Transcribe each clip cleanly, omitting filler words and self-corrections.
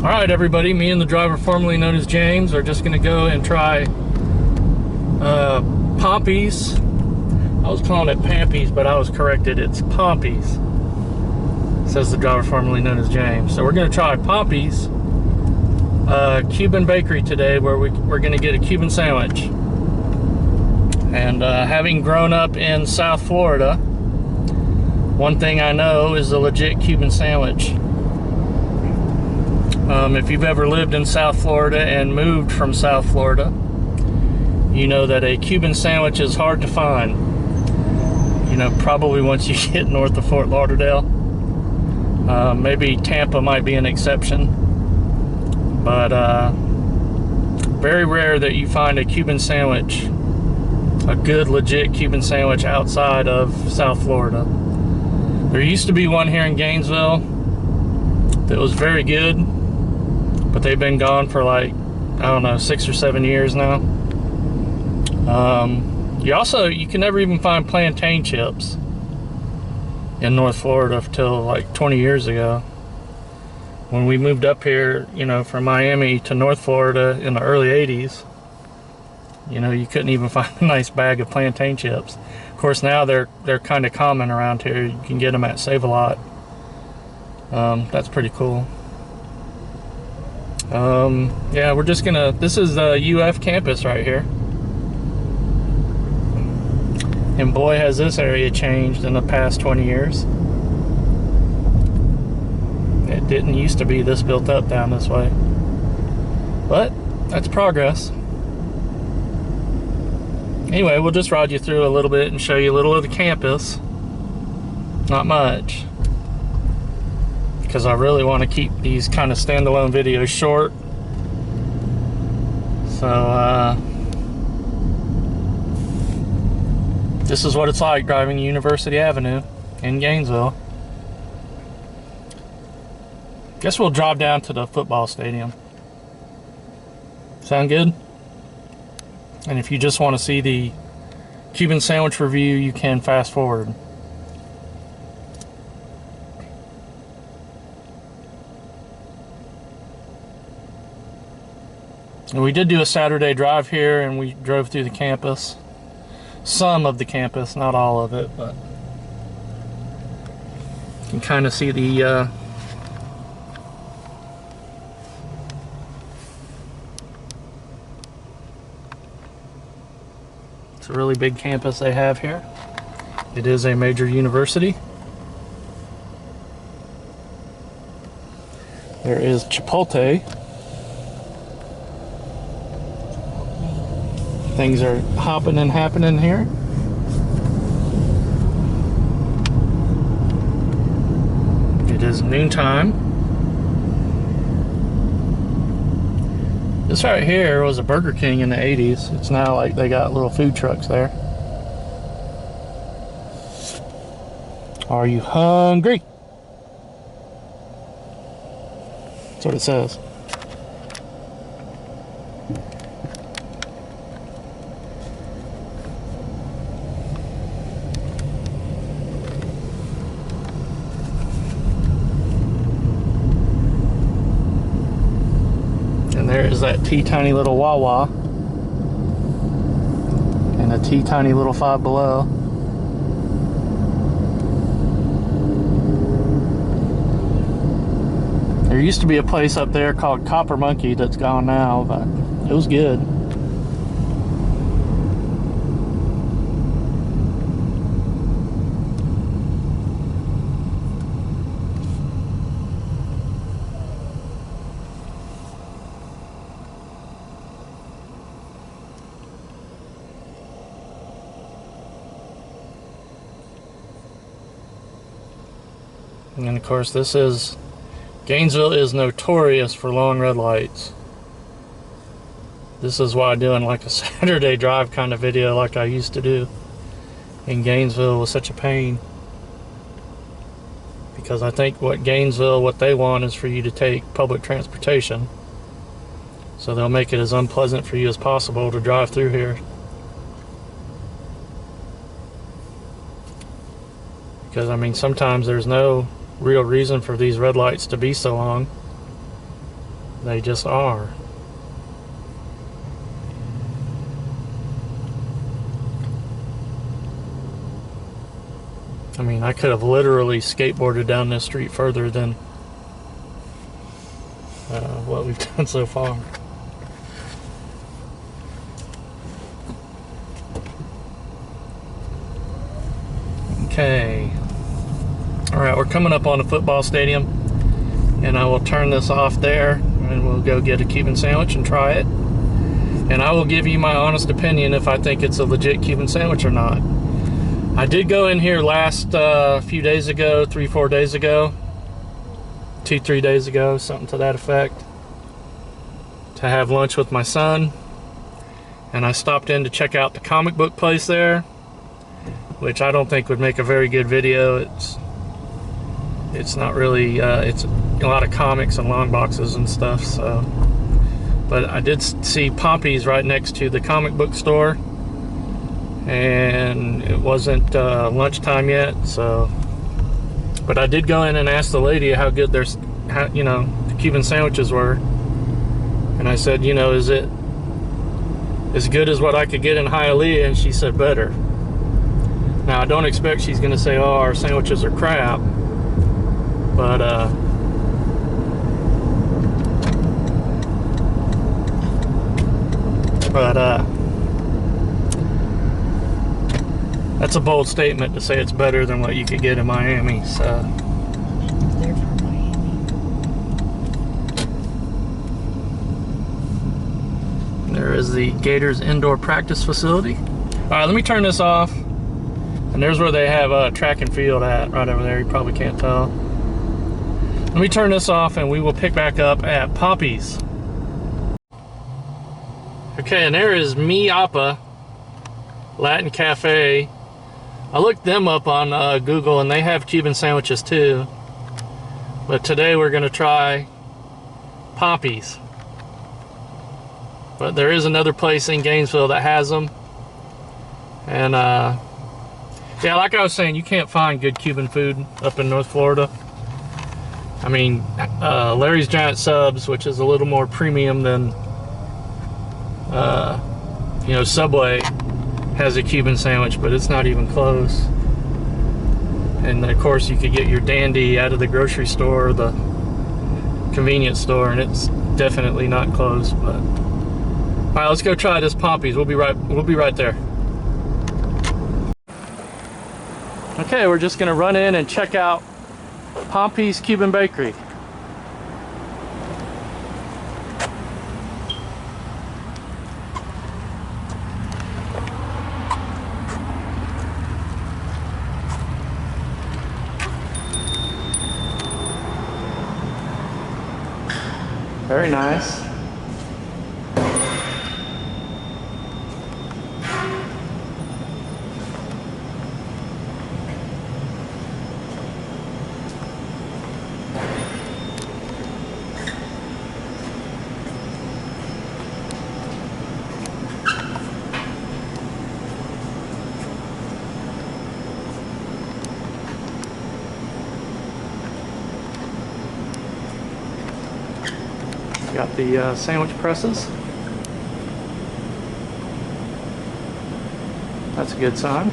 Alright everybody, me and the driver formerly known as James are just going to go and try Pampy's. I was calling it Pampy's, but I was corrected. It's Pampy's, says the driver formerly known as James. So we're going to try Pampy's Cuban bakery today, where we're going to get a Cuban sandwich. And having grown up in South Florida, one thing I know is a legit Cuban sandwich. If you've ever lived in South Florida and moved from South Florida, you know that a Cuban sandwich is hard to find. You know, probably once you get north of Fort Lauderdale. Maybe Tampa might be an exception. But very rare that you find a Cuban sandwich, a good legit Cuban sandwich outside of South Florida. There used to be one here in Gainesville that was very good, but they've been gone for like, I don't know, 6 or 7 years now. You can never even find plantain chips in North Florida until like 20 years ago. When we moved up here, you know, from Miami to North Florida in the early 80s, you know, you couldn't even find a nice bag of plantain chips. Of course, now they're kind of common around here. You can get them at Save-A-Lot. That's pretty cool. Yeah, we're just gonna, this is the UF campus right here. And boy, has this area changed in the past 20 years. It didn't used to be this built up down this way. But that's progress. Anyway, we'll just ride you through a little bit and show you a little of the campus. Not much, because I really want to keep these kind of standalone videos short. So this is what it's like driving University Avenue in Gainesville. Guess we'll drive down to the football stadium. Sound good? And if you just want to see the Cuban sandwich review, you can fast forward. And we did do a Saturday drive here, and we drove through the campus. Some of the campus, not all of it, but you can kind of see the it's a really big campus they have here. It is a major university. There is Chipotle. Things are hopping and happening here. It is noontime. This right here was a Burger King in the 80s. It's now like they got little food trucks there. Are you hungry? That's what it says. There is that teeny little Wawa and a teeny little Five Below. There used to be a place up there called Copper Monkey that's gone now, but it was good. And of course, Gainesville is notorious for long red lights. This is why doing like a Saturday drive kind of video like I used to do in Gainesville was such a pain. Because I think what they want is for you to take public transportation. So they'll make it as unpleasant for you as possible to drive through here. Because I mean, sometimes there's no real reason for these red lights to be so long. They just are. I mean, I could have literally skateboarded down this street further than what we've done so far. Okay. Alright, we're coming up on a football stadium, and I will turn this off there, and we'll go get a Cuban sandwich and try it. And I will give you my honest opinion if I think it's a legit Cuban sandwich or not. I did go in here last few days ago, 3-4 days ago, 2-3 days ago, something to that effect, to have lunch with my son. And I stopped in to check out the comic book place there, which I don't think would make a very good video. It's not really, it's a lot of comics and long boxes and stuff, so. But I did see Pampy's right next to the comic book store, and it wasn't lunchtime yet, so. But I did go in and ask the lady how good their, you know, the Cuban sandwiches were. And I said, you know, is it as good as what I could get in Hialeah? And she said better. Now, I don't expect she's going to say, oh, our sandwiches are crap. But, that's a bold statement to say it's better than what you could get in Miami, so. They're from Miami. There is the Gators indoor practice facility. All right, let me turn this off. And there's where they have track and field at, right over there. You probably can't tell. Let me turn this off and we will pick back up at Pampy's. Okay, and there is Mi Apa Latin Cafe. I looked them up on Google, and they have Cuban sandwiches too. But today we're gonna try Pampy's. But there is another place in Gainesville that has them. And yeah, like I was saying, you can't find good Cuban food up in North Florida. I mean, Larry's Giant Subs, which is a little more premium than, you know, Subway, has a Cuban sandwich, but it's not even close. And of course, you could get your dandy out of the grocery store or the convenience store, and it's definitely not close. But all right, let's go try this Pampy's. We'll be right there. Okay, we're just gonna run in and check out Pampy's Cuban Bakery. Very nice. Got the sandwich presses. That's a good sign.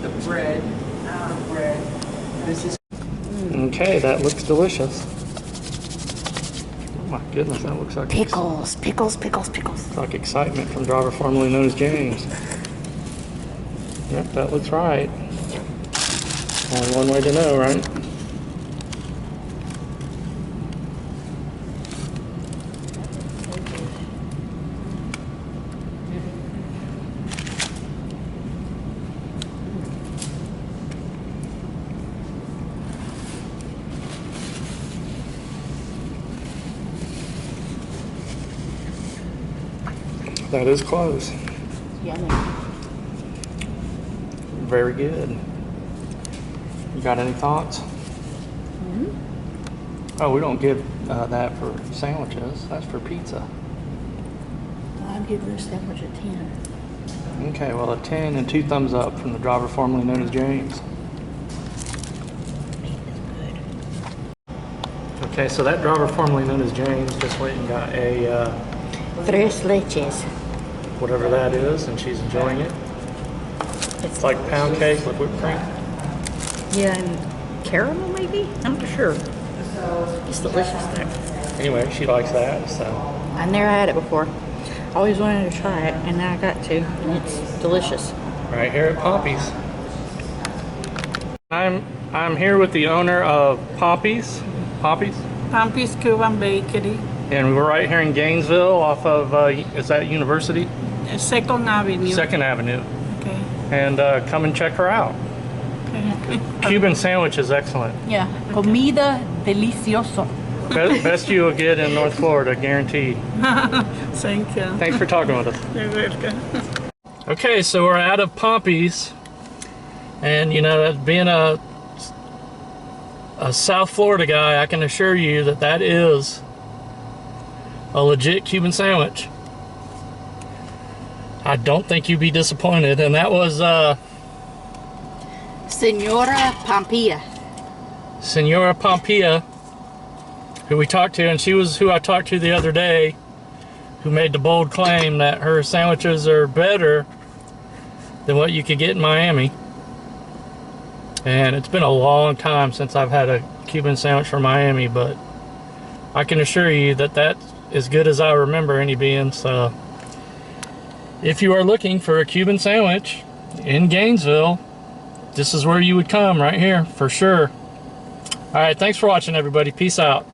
The bread. This is Okay, that looks delicious. Oh my goodness, that looks like pickles. It's like excitement from driver formerly known as James. Yep, that looks right. Only one way to know, right? That is close. yummy. Very good. You got any thoughts? Oh, we don't give that for sandwiches. That's for pizza. I'll give this sandwich a 10. Okay, well, a 10 and 2 thumbs up from the driver formerly known as James. Meat is good. Okay, so that driver formerly known as James just went and got a Tres leches. whatever that is, and she's enjoying it. It's like pound cake with whipped cream. Yeah, and caramel maybe? I'm not sure. It's delicious though. Anyway, she likes that, so. I never had it before. I always wanted to try it, and now I got to, and it's delicious. Right here at Pampy's. I'm here with the owner of Pampy's. Pampy's Cuban Bakery, And we're right here in Gainesville off of, is that University? 2nd Avenue. 2nd Avenue. Okay. And come and check her out. Okay. Cuban sandwich is excellent. Yeah. Comida delicioso. Best you will get in North Florida, guaranteed. Thank you. Thanks for talking with us. You're welcome. Okay, so we're out of Pampy's. And you know, as being a South Florida guy, I can assure you that that is a legit Cuban sandwich. I don't think you'd be disappointed. And that was Senora Pampilla. Senora Pampilla, who we talked to, and she was who I talked to the other day, who made the bold claim that her sandwiches are better than what you could get in Miami. And it's been a long time since I've had a Cuban sandwich from Miami, but I can assure you that that's as good as I remember any being. So if you are looking for a Cuban sandwich in Gainesville, this is where you would come, right here for sure. All right, thanks for watching, everybody. Peace out.